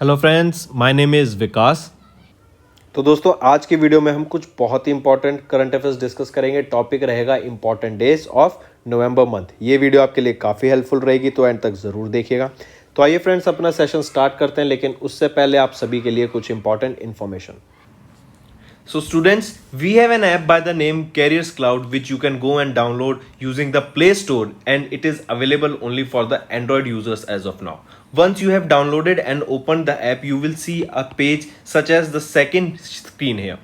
Hello friends, my name is Vikas. तो दोस्तों आज की वीडियो में हम कुछ बहुत ही इंपॉर्टेंट करंट अफेयर्स डिस्कस करेंगे। टॉपिक रहेगा important days of November month. ये वीडियो आपके लिए काफ़ी हेल्पफुल रहेगी, तो एंड तक ज़रूर देखिएगा। तो आइए फ्रेंड्स, अपना सेशन स्टार्ट करते हैं, लेकिन उससे पहले आप सभी के लिए कुछ important information. So students, we have an app by the name Careers Cloud which you can go and download using the Play Store, and it is available only for the Android users as of now. Once you have downloaded and opened the app, you will see a page such as the second screen here.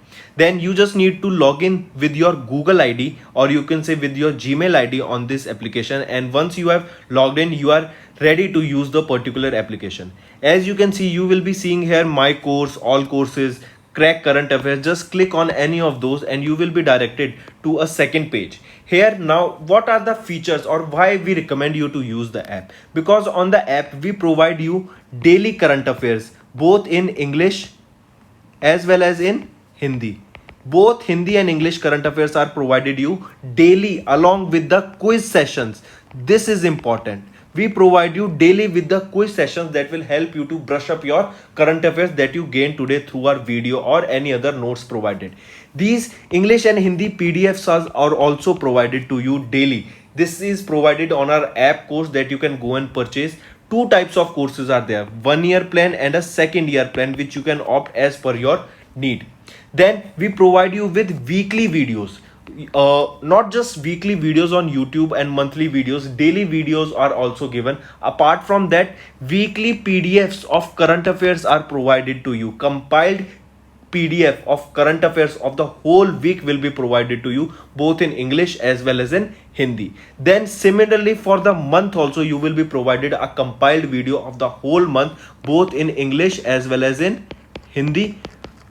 Then you just need to log in with your Google ID, or you can say with your Gmail ID on this application, and once you have logged in, you are ready to use the particular application. As you can see, you will be seeing here my course, all courses, crack current affairs. Just click on any of those and you will be directed to a second page. Here now, what are the features or why we recommend you to use the app? Because on the app we provide you daily current affairs both in English as well as in Hindi. Both Hindi and English current affairs are provided you daily along with the quiz sessions. This is important. We provide you daily with the quiz sessions that will help you to brush up your current affairs that you gained today through our video or any other notes provided. These English and Hindi PDFs are also provided to you daily. This is provided on our app course that you can go and purchase. Two types of courses are there, 1 year plan and a second year plan, which you can opt as per your need. Then we provide you with weekly videos, not just weekly videos on YouTube and monthly videos, daily videos are also given. Apart from that, weekly PDFs of current affairs are provided to you. Compiled PDF of current affairs of the whole week will be provided to you both in English as well as in Hindi. Then similarly for the month also you will be provided a compiled video of the whole month both in English as well as in Hindi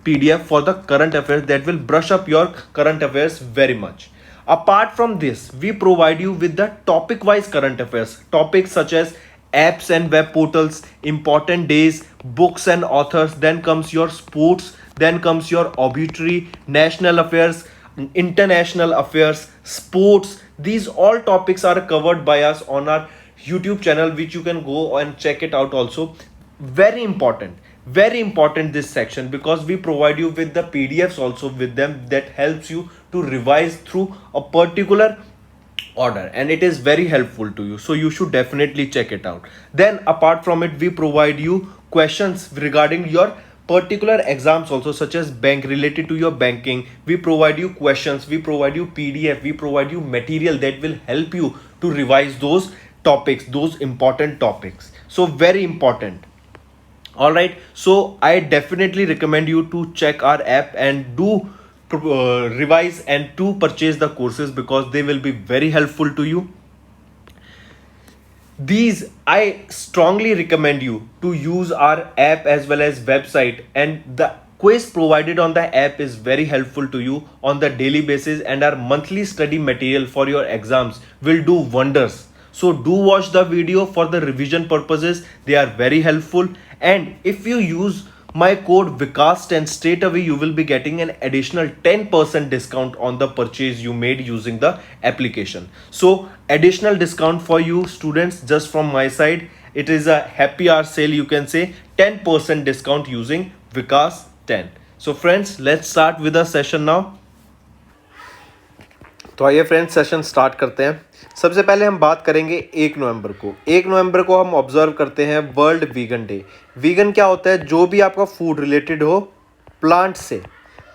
PDF for the current affairs that will brush up your current affairs very much. Apart from this, we provide you with the topic wise current affairs, topics such as apps and web portals, important days, books and authors, then comes your sports, then comes your obituary, national affairs, international affairs, sports. These all topics are covered by us on our YouTube channel, which you can go and check it out also. Very important this section, because we provide you with the PDFs also with them that helps you to revise through a particular order, and it is very helpful to you, so you should definitely check it out. Then apart from it, we provide you questions regarding your particular exams also, such as bank, related to your banking. We provide you questions, we provide you PDF, we provide you material that will help you to revise those topics, those important topics. So very important. All right, so I definitely recommend you to check our app and do revise and to purchase the courses, because they will be very helpful to you. These I strongly recommend you to use our app as well as website, and the quiz provided on the app is very helpful to you on the daily basis, and our monthly study material for your exams will do wonders. So do watch the video for the revision purposes, they are very helpful. And if you use my code Vikas10, straight away you will be getting an additional 10% discount on the purchase you made using the application. So additional discount for you students just from my side. It is a happy hour sale, you can say 10% discount using Vikas10. So friends, let's start with the session now. तो आइए friends, session start करते हैं। सबसे पहले हम बात करेंगे 1 नवंबर को। 1 नवंबर को हम ऑब्जर्व करते हैं वर्ल्ड वीगन डे। वीगन क्या होता है? जो भी आपका फूड रिलेटेड हो प्लांट से,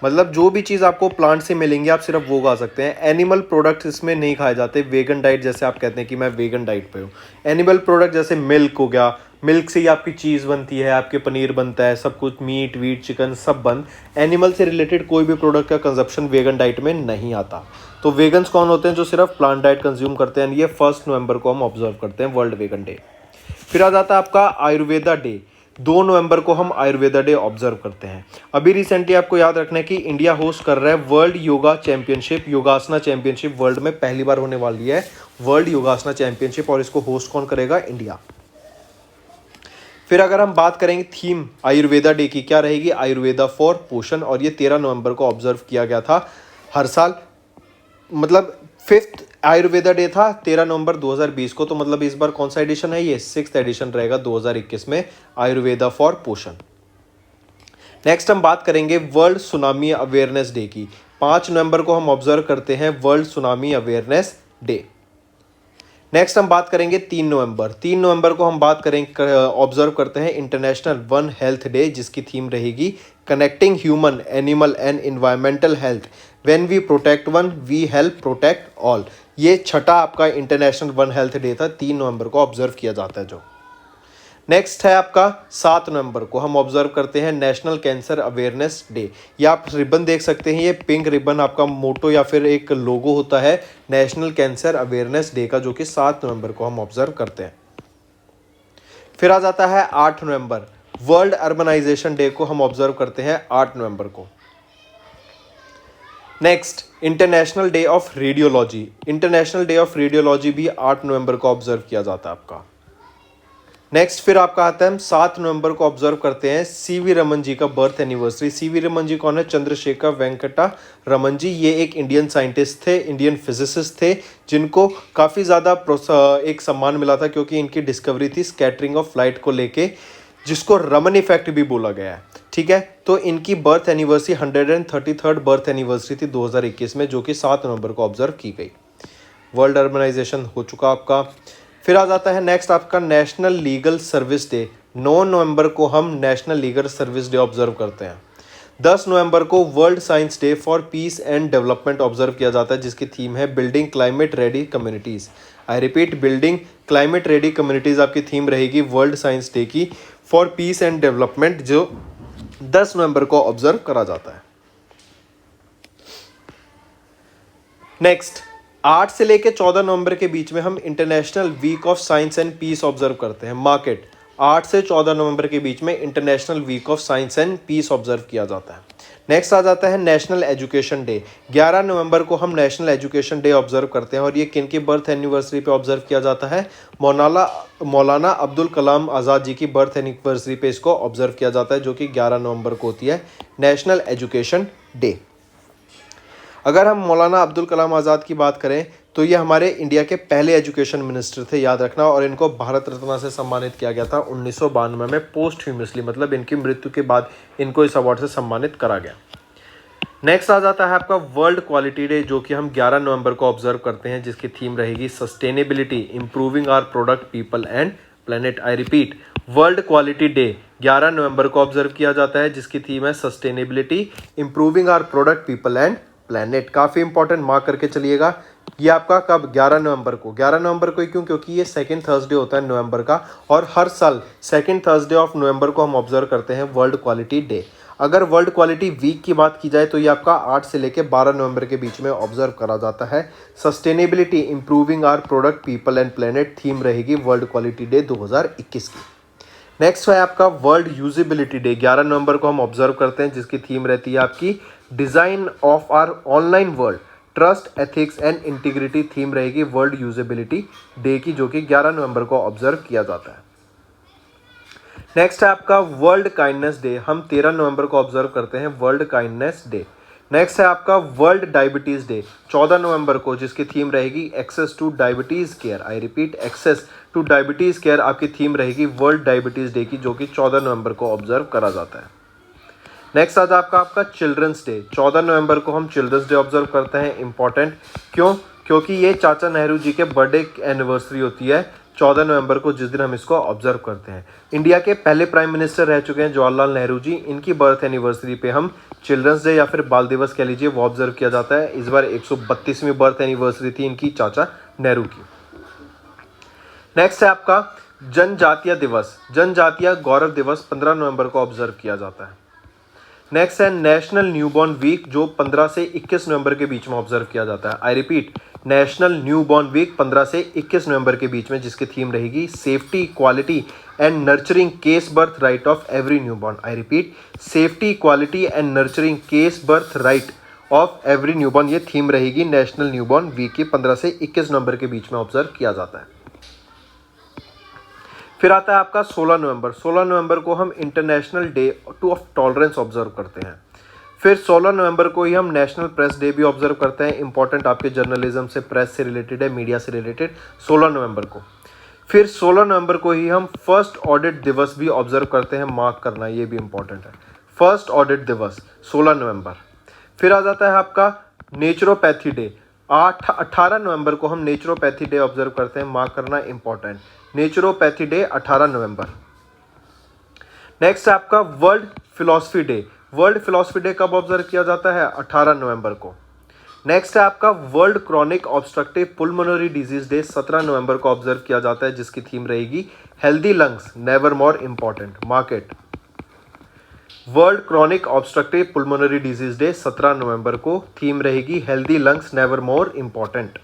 मतलब जो भी चीज़ आपको प्लांट से मिलेंगी आप सिर्फ वो खा सकते हैं। एनिमल प्रोडक्ट्स इसमें नहीं खाए जाते। वेगन डाइट, जैसे आप कहते हैं कि मैं वेगन डाइट पे हूँ। एनिमल प्रोडक्ट जैसे मिल्क हो गया, मिल्क से ही आपकी चीज़ बनती है, आपके पनीर बनता है, सब कुछ, मीट वीट चिकन सब बंद। एनिमल से रिलेटेड कोई भी प्रोडक्ट का कंजप्शन वेगन डाइट में नहीं आता। तो वेगन्स कौन होते हैं? जो सिर्फ प्लांट डाइट कंज्यूम करते हैं। ये 1 नवंबर को हम ऑब्जर्व करते हैं वर्ल्ड वेगन डे। फिर आ जाता है आपका आयुर्वेदा डे। 2 नवंबर को हम आयुर्वेदा डे ऑब्जर्व करते हैं। अभी रिसेंटली आपको याद रखना है कि इंडिया होस्ट कर रहा है world yoga championship, योगासना championship world में पहली बार होने वाली है, वर्ल्ड योगासना चैंपियनशिप, और इसको होस्ट कौन करेगा? इंडिया। फिर अगर हम बात करेंगे थीम आयुर्वेदा डे की, क्या रहेगी? आयुर्वेदा फॉर पोषण, और ये 13 नवंबर को ऑब्जर्व किया गया था। हर साल, मतलब फिफ्थ आयुर्वेदा डे था 13 नवंबर 2020 को, तो मतलब इस बार कौन सा एडिशन है, ये 6th एडिशन रहेगा 2021 में आयुर्वेदा फॉर पोषण। नेक्स्ट हम बात करेंगे वर्ल्ड सुनामी अवेयरनेस डे की। 5 नवंबर को हम ऑब्जर्व करते हैं world tsunami awareness day. Next हम बात करेंगे 3 नवंबर को हम बात करेंगे ऑब्जर्व करते हैं इंटरनेशनल वन हेल्थ डे, जिसकी थीम रहेगी connecting human animal and environmental health, when we protect one we help protect all. ये छठा आपका इंटरनेशनल वन हेल्थ डे था, 3 नवंबर को ऑब्जर्व किया जाता है जो। नेक्स्ट है आपका 7 नवंबर को हम ऑब्जर्व करते हैं नेशनल कैंसर अवेयरनेस डे। ये आप रिबन देख सकते हैं, ये पिंक रिबन आपका मोटो या फिर एक लोगो होता है नेशनल कैंसर अवेयरनेस डे का, जो कि 7 नवंबर को हम ऑब्जर्व करते हैं। फिर आ जाता है 8 नवंबर, वर्ल्ड अर्बनाइजेशन डे को हम ऑब्जर्व करते हैं 8 नवंबर को। Next international day of radiology, international day of radiology भी 8 नवंबर को ऑब्जर्व किया जाता है आपका। नेक्स्ट फिर आपका आता है हम 7 नवंबर को ऑब्जर्व करते हैं सीवी रमन जी का birth anniversary. CV Raman ji कौन है, चंद्रशेखर वेंकटा रमन जी। ये एक इंडियन साइंटिस्ट थे, इंडियन फिजिसिस्ट थे, जिनको काफ़ी ज़्यादा एक सम्मान मिला था क्योंकि इनकी डिस्कवरी थी स्कैटरिंग ऑफ लाइट को लेके, जिसको रमन इफेक्ट भी बोला गया है। ठीक है, तो इनकी birth anniversary 133rd birth anniversary थी 2021 में, जो कि 7 नवंबर को ऑब्जर्व की गई। वर्ल्ड अर्बनाइजेशन हो चुका आपका। फिर आ जाता है नेक्स्ट आपका नेशनल लीगल सर्विस डे। 9 नवंबर को हम national legal service day observe करते हैं। 10 नवंबर को world science day for piece and development observe किया जाता है, जिसकी थीम है building climate ready communities. I repeat, building climate ready communities आपकी थीम रहेगी वर्ल्ड साइंस डे की फॉर पीस एंड डेवलपमेंट, जो 10 नवंबर को ऑब्जर्व करा जाता है। नेक्स्ट 8 से लेकर 14 नवंबर के बीच में हम international week of science and peace observe करते हैं। मार्केट 8 से 14 नवंबर के बीच में international week of science and peace observe किया जाता है। नेक्स्ट आ जाता है नेशनल एजुकेशन डे। 11 नवंबर को हम नेशनल एजुकेशन डे ऑब्जर्व करते हैं, और ये किन की बर्थ एनिवर्सरी पे ऑब्जर्व किया जाता है, मौलाना अब्दुल कलाम आज़ाद जी की बर्थ एनिवर्सरी पे इसको ऑब्जर्व किया जाता है, जो कि 11 नवंबर को होती है नेशनल एजुकेशन डे। अगर हम मौलाना अब्दुल कलाम आज़ाद की बात करें तो ये हमारे इंडिया के पहले एजुकेशन मिनिस्टर थे, याद रखना, और इनको भारत रत्न से सम्मानित किया गया था 1992 में पोस्ट ह्यूमसली, मतलब इनकी मृत्यु के बाद इनको इस अवार्ड से सम्मानित करा गया। नेक्स्ट आ जाता है आपका वर्ल्ड क्वालिटी डे, जो कि हम 11 नवंबर को ऑब्जर्व करते हैं, जिसकी थीम रहेगी sustainability improving our product people and planet. I repeat, world quality day 11 नवंबर को ऑब्जर्व किया जाता है, जिसकी थीम है sustainability improving our product people and planet. काफ़ी इंपॉर्टेंट, मार्क करके चलिएगा। ये आपका कब, 11 नवंबर को। 11 नवंबर को क्यों, क्योंकि ये सेकंड थर्सडे होता है नवंबर का, और हर साल सेकंड थर्सडे ऑफ नवंबर को हम ऑब्जर्व करते हैं वर्ल्ड क्वालिटी डे। अगर वर्ल्ड क्वालिटी वीक की बात की जाए तो ये आपका 8 से लेकर 12 नवंबर के बीच में ऑब्जर्व करा जाता है। Sustainability improving our product people and planet theme रहेगी वर्ल्ड क्वालिटी डे 2021 की। नेक्स्ट है आपका वर्ल्ड यूजिबिलिटी डे। 11 नवंबर को हम ऑब्जर्व करते हैं, जिसकी थीम रहती है आपकी design of our online world, trust ethics and integrity theme रहेगी वर्ल्ड यूजिबिलिटी डे की, जो कि 11 नवंबर को ऑब्जर्व किया जाता है। नेक्स्ट है आपका वर्ल्ड काइंडनेस डे। हम 13 नवंबर को ऑब्जर्व करते हैं वर्ल्ड काइंडनेस डे। नेक्स्ट है आपका वर्ल्ड डायबिटीज़ डे 14 नवंबर को, जिसकी थीम रहेगी access to diabetes care. I repeat, access to diabetes care आपकी थीम रहेगी वर्ल्ड डायबिटीज़ डे की, जो कि 14 नवंबर को ऑब्जर्व करा जाता है। नेक्स्ट आज आपका चिल्ड्रंस डे। 14 नवंबर को हम चिल्ड्रंस डे ऑब्जर्व करते हैं। इंपॉर्टेंट क्यों, क्योंकि ये चाचा नेहरू जी के बर्थडे एनिवर्सरी होती है 14 नवंबर को, जिस दिन हम इसको ऑब्जर्व करते हैं। इंडिया के पहले प्राइम मिनिस्टर रह चुके हैं जवाहरलाल नेहरू जी, इनकी बर्थ एनिवर्सरी पे हम चिल्ड्रंस डे या फिर बाल दिवस कह लीजिए वो ऑब्जर्व किया जाता है। इस बार 132वीं बर्थ एनिवर्सरी थी इनकी चाचा नेहरू की। नेक्स्ट है आपका जनजातीय दिवस। जनजातीय गौरव दिवस 15 नवंबर को ऑब्जर्व किया जाता है। नेक्स्ट है नेशनल न्यूबॉर्न वीक, जो 15 से 21 नवंबर के बीच में ऑब्जर्व किया जाता है। I repeat, national newborn week 15 से 21 नवंबर के बीच में, जिसकी थीम रहेगी safety, quality and nurturing case birth right of every newborn. I repeat, safety, quality and nurturing case birth right of every newborn, ये थीम रहेगी नेशनल न्यूबॉर्न वीक की 15 से 21 नवंबर के बीच में ऑब्जर्व किया जाता है। फिर आता है आपका 16 नवंबर। 16 नवंबर को हम international day two of tolerance observe करते हैं। फिर 16 नवंबर को ही हम नेशनल प्रेस डे भी ऑब्जर्व करते हैं। इंपॉर्टेंट आपके जर्नलिज्म से, प्रेस से रिलेटेड है, मीडिया से रिलेटेड, 16 नवंबर को। फिर 16 नवंबर को ही हम फर्स्ट ऑडिट दिवस भी ऑब्जर्व करते हैं। मार्क करना, ये भी इंपॉर्टेंट है, फर्स्ट ऑडिट दिवस 16 नवंबर। फिर आ जाता है आपका नेचुरोपैथी डे। 18 नवंबर को हम नेचुरोपैथी डे ऑब्जर्व करते हैं। मार्क करना important, naturopathy day 18 November. Next है आपका world philosophy day. World philosophy day कब ऑब्जर्व किया जाता है? 18 नवंबर को। नेक्स्ट है आपका world chronic obstructive pulmonary disease day, 17 नवंबर को ऑब्जर्व किया जाता है, जिसकी थीम रहेगी healthy lungs never more important. Mark it world chronic obstructive pulmonary disease day 17 नवंबर को, थीम रहेगी healthy lungs never more important.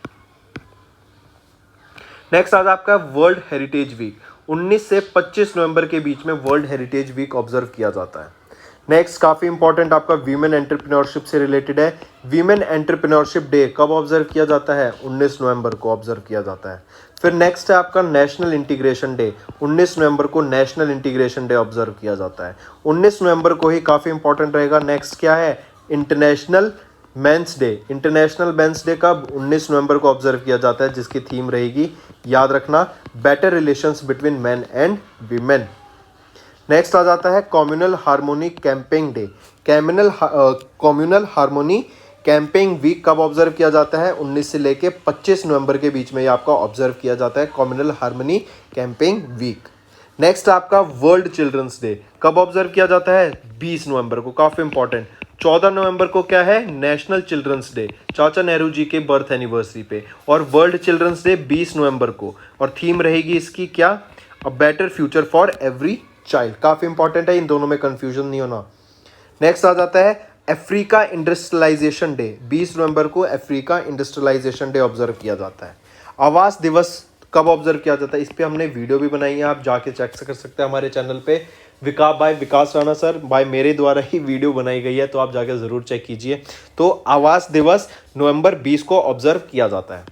Next आज आपका वर्ल्ड हेरिटेज वीक, 19 से 25 नवंबर के बीच में वर्ल्ड हेरिटेज वीक ऑब्जर्व किया जाता है। नेक्स्ट काफ़ी इंपॉर्टेंट आपका वीमेन एंटरप्रेन्योरशिप से रिलेटेड है। वीमेन एंटरप्रेन्योरशिप डे कब ऑब्जर्व किया जाता है? 19 नवंबर को ऑब्जर्व किया जाता है। फिर नेक्स्ट है आपका नेशनल इंटीग्रेशन डे, 19 नवंबर को नेशनल इंटीग्रेशन डे ऑब्जर्व किया जाता है। 19 नवंबर को ही काफ़ी इंपॉर्टेंट रहेगा। नेक्स्ट क्या है? International men's day. International men's day कब? 19 नवंबर को ऑब्जर्व किया जाता है, जिसकी थीम रहेगी, याद रखना, better relations between men and women. Next आ जाता है communal harmony campaign day. Communal harmony campaign week कब ऑब्जर्व किया जाता है? 19 से लेके 25 नवंबर के बीच में ये आपका ऑब्जर्व किया जाता है, communal harmony campaign week. Next आपका वर्ल्ड चिल्ड्रंस डे कब ऑब्जर्व किया जाता है? 20 नवंबर को, काफ़ी इंपॉर्टेंट। 14 नवंबर को क्या है? नेशनल चिल्ड्रंस डे, चाचा नेहरू जी के बर्थ एनिवर्सरी पे। और वर्ल्ड चिल्ड्रंस डे 20 नवंबर को, और थीम रहेगी इसकी क्या? A better future for every child. काफ़ी इंपॉर्टेंट है, इन दोनों में कंफ्यूजन नहीं होना। नेक्स्ट आ जाता है अफ्रीका इंडस्ट्रियलाइजेशन डे, 20 नवंबर को अफ्रीका इंडस्ट्रियलाइजेशन डे ऑब्जर्व किया जाता है। आवास दिवस कब ऑब्जर्व किया जाता है? इस पे हमने वीडियो भी बनाई है, आप जाके चेक कर सकते हैं हमारे चैनल पे। विकास राणा सर बाय मेरे द्वारा ही वीडियो बनाई गई है, तो आप जाके ज़रूर चेक कीजिए। तो आवास दिवस नवंबर 20 को ऑब्जर्व किया जाता है।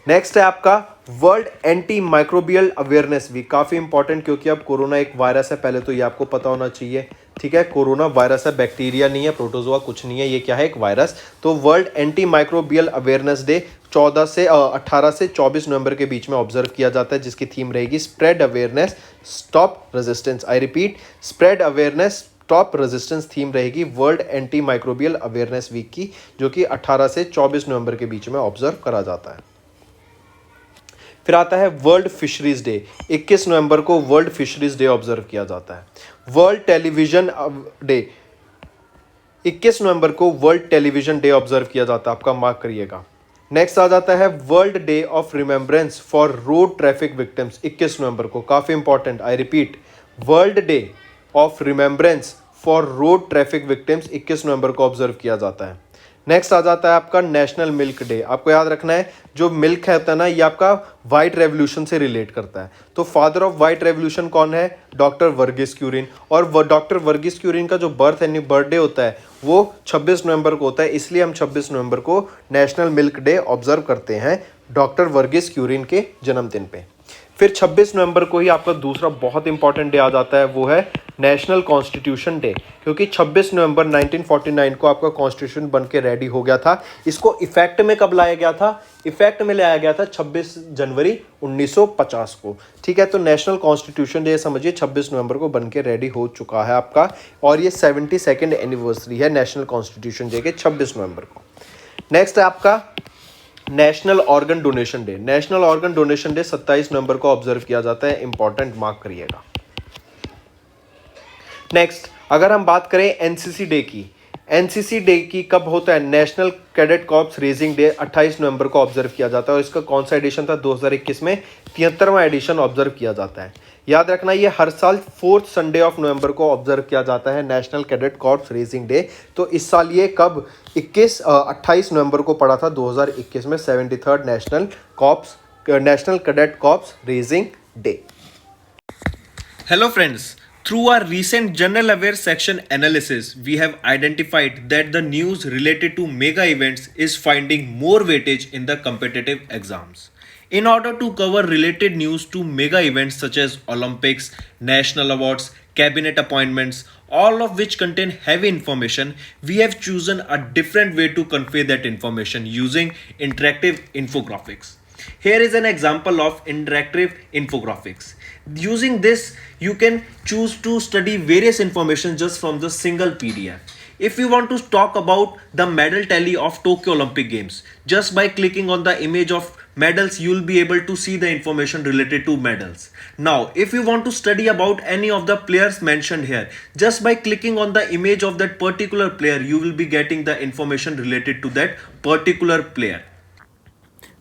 नेक्स्ट है आपका world anti microbial awareness week, काफ़ी इंपॉर्टेंट, क्योंकि अब कोरोना एक वायरस है, पहले तो ये आपको पता होना चाहिए, ठीक है। कोरोना वायरस है, बैक्टीरिया नहीं है, प्रोटोजोआ कुछ नहीं है, ये क्या है? एक वायरस। तो world anti microbial awareness day 18 से 24 नवंबर के बीच में ऑब्जर्व किया जाता है, जिसकी थीम रहेगी spread awareness stop resistance. I repeat, spread awareness stop resistance theme रहेगी world anti microbial awareness week की, जो कि 18 से 24 नवंबर के बीच में ऑब्जर्व करा जाता है। फिर आता है वर्ल्ड फिशरीज डे, 21 नवंबर को वर्ल्ड फिशरीज डे ऑब्जर्व किया जाता है। वर्ल्ड टेलीविजन डे, 21 नवंबर को वर्ल्ड टेलीविजन डे ऑब्जर्व किया जाता है, आपका मार्क करिएगा। नेक्स्ट आ जाता है world day of remembrance for road traffic victims, 21 नवंबर को, काफ़ी important. I repeat, world day of remembrance for road traffic victims 21 नवंबर को ऑब्जर्व किया जाता है। नेक्स्ट आ जाता है आपका नेशनल मिल्क डे। आपको याद रखना है, जो मिल्क है ना, ये आपका वाइट रेवोल्यूशन से रिलेट करता है। तो फादर ऑफ वाइट रेवोल्यूशन कौन है? डॉक्टर वर्गीस क्यूरिन। और डॉक्टर वर्गीस क्यूरिन का जो बर्थडे होता है वो 26 नवंबर को होता है, इसलिए हम 26 नवंबर को नेशनल मिल्क डे ऑब्जर्व करते हैं डॉक्टर वर्गीस क्यूरिन के जन्मदिन पे। फिर 26 नवंबर को ही आपका दूसरा बहुत इंपॉर्टेंट डे आ जाता है, वो है नेशनल कॉन्स्टिट्यूशन डे, क्योंकि 26 नवंबर 1949 को आपका कॉन्स्टिट्यूशन बन के रेडी हो गया था। इसको इफेक्ट में कब लाया गया था? इफेक्ट में लाया गया था 26 जनवरी 1950 को, ठीक है। तो नेशनल कॉन्स्टिट्यूशन डे समझिए 26 नवंबर को बन के रेडी हो चुका है आपका, और ये 72nd एनिवर्सरी है नेशनल कॉन्स्टिट्यूशन डे के 26 नवंबर को। नेक्स्ट है आपका national organ donation day. National organ donation day 27 नवंबर को ऑब्जर्व किया जाता है, इंपॉर्टेंट, मार्क करिएगा। नेक्स्ट अगर हम बात करें एनसीसी डे की, एनसीसी डे की कब होता है? National cadet corps raising day 28 नवंबर को ऑब्जर्व किया जाता है, और इसका कौन सा एडिशन था? 2021 में 73वां एडिशन ऑब्जर्व किया जाता है। याद रखना, ये हर साल 4th संडे ऑफ नवंबर को ऑब्जर्व किया जाता है, national cadet corps raising day. तो इस साल ये कब 28 नवंबर को पड़ा था 2021 में, 73rd national cadet corps raising day. Hello friends, through our recent general aware section analysis, we have identified that the news related to mega events is finding more weightage in the competitive exams. In order to cover related news to mega events such as Olympics, national awards, cabinet appointments, all of which contain heavy information, we have chosen a different way to convey that information using interactive infographics. Here is an example of interactive infographics. Using this, you can choose to study various information just from the single PDF. If you want to talk about the medal tally of Tokyo Olympic Games, just by clicking on the image of medals, you will be able to see the information related to medals. Now, if you want to study about any of the players mentioned here, just by clicking on the image of that particular player, you will be getting the information related to that particular player.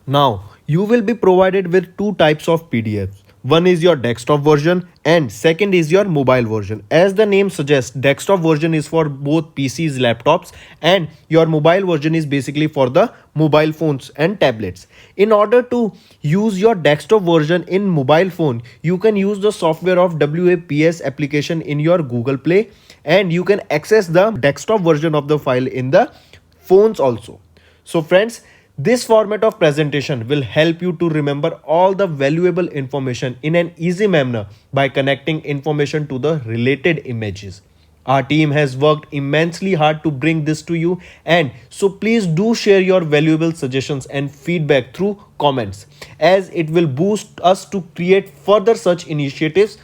Now, you will be provided with two types of PDFs. One is your desktop version and second is your mobile version. As the name suggests, desktop version is for both PCs, laptops, and your mobile version is basically for the mobile phones and tablets. In order to use your desktop version in mobile phone, you can use the software of WAPS application in your Google Play, and you can access the desktop version of the file in the phones also. So friends, this format of presentation will help you to remember all the valuable information in an easy manner by connecting information to the related images. Our team has worked immensely hard to bring this to you, and so please do share your valuable suggestions and feedback through comments, as it will boost us to create further such initiatives.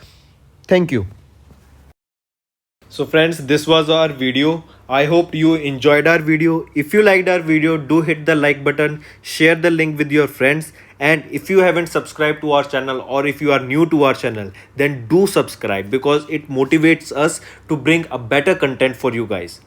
Thank you. So friends, this was our video. I hope you enjoyed our video. If you liked our video, do hit the like button, share the link with your friends, and if you haven't subscribed to our channel or if you are new to our channel, then do subscribe because it motivates us to bring a better content for you guys.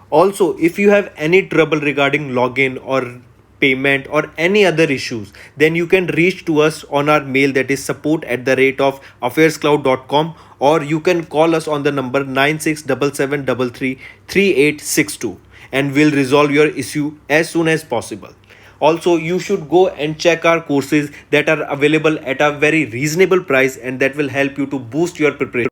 Also, if you have any trouble regarding login or payment or any other issues, then you can reach to us on our mail, that is support@affairscloud.com, or you can call us on the number 9677333862 and we'll resolve your issue as soon as possible. Also, you should go and check our courses that are available at a very reasonable price and that will help you to boost your preparation.